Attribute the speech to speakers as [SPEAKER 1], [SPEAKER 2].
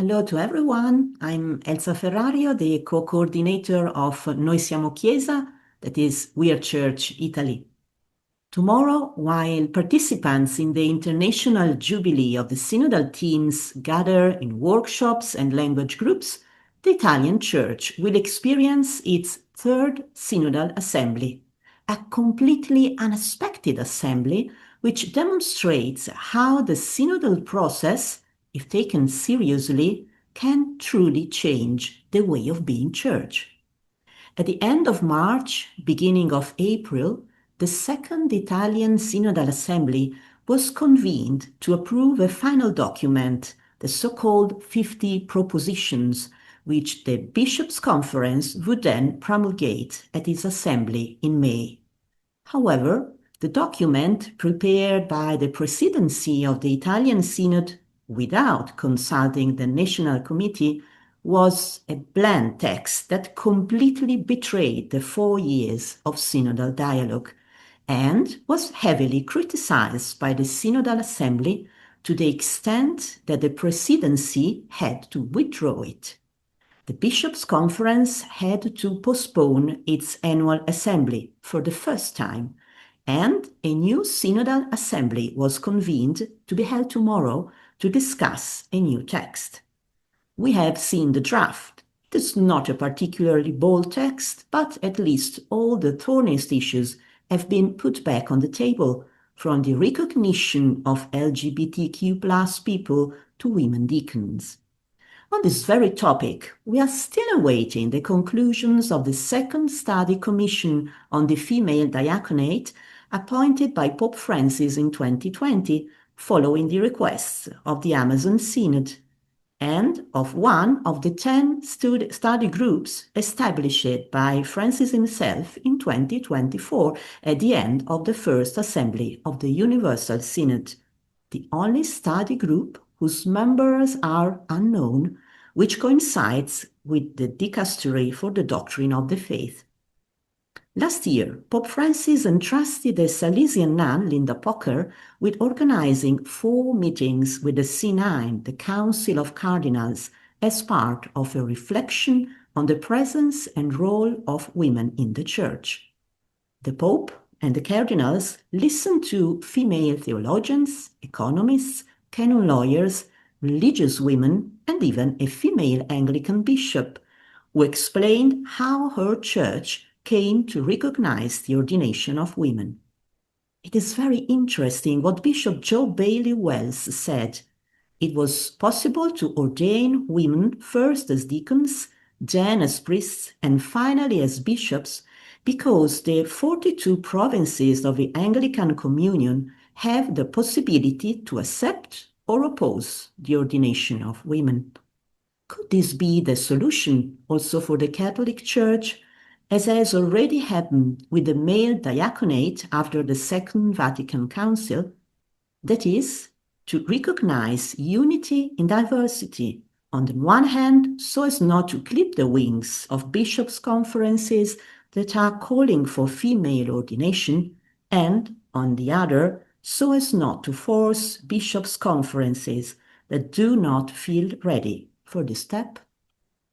[SPEAKER 1] Hello to everyone. I'm Elza Ferrario, the co-coordinator of Noi Siamo Chiesa, that is, We Are Church Italy. Tomorrow, while participants in the International Jubilee of the Synodal teams gather in workshops and language groups, the Italian Church will experience its third Synodal Assembly, a completely unexpected assembly which demonstrates how the Synodal process, if taken seriously, can truly change the way of being church. At the end of March, beginning of April, the Second Italian Synodal Assembly was convened to approve a final document, the so-called 50 Propositions, which the Bishops' Conference would then promulgate at its assembly in May. However, the document prepared by the presidency of the Italian Synod without consulting the National Committee was a bland text that completely betrayed the 4 years of synodal dialogue and was heavily criticized by the Synodal Assembly to the extent that the presidency had to withdraw it. The Bishops' Conference had to postpone its annual assembly for the first time, and a new Synodal Assembly was convened to be held tomorrow to discuss a new text. We have seen the draft. It is not a particularly bold text, but at least all the thorniest issues have been put back on the table, from the recognition of LGBTQ+ people to women deacons. On this very topic, we are still awaiting the conclusions of the Second Study Commission on the Female Diaconate, appointed by Pope Francis in 2020, following the requests of the Amazon Synod, and of one of the 10 study groups established by Francis himself in 2024 at the end of the First Assembly of the Universal Synod, the only study group whose members are unknown, which coincides with the Dicastery for the Doctrine of the Faith. Last year, Pope Francis entrusted the Salesian nun Linda Pocker with organizing 4 meetings with the C9, the Council of Cardinals, as part of a reflection on the presence and role of women in the Church. The Pope and the cardinals listened to female theologians, economists, canon lawyers, religious women, and even a female Anglican bishop, who explained how her church came to recognize the ordination of women. It is very interesting what Bishop Joe Bailey Wells said. It was possible to ordain women first as deacons, then as priests, and finally as bishops, because the 42 provinces of the Anglican Communion have the possibility to accept or oppose the ordination of women. Could this be the solution also for the Catholic Church, as has already happened with the male diaconate after the Second Vatican Council? That is, to recognize unity in diversity, on the one hand, so as not to clip the wings of bishops' conferences that are calling for female ordination, and, on the other, so as not to force bishops' conferences that do not feel ready for this step.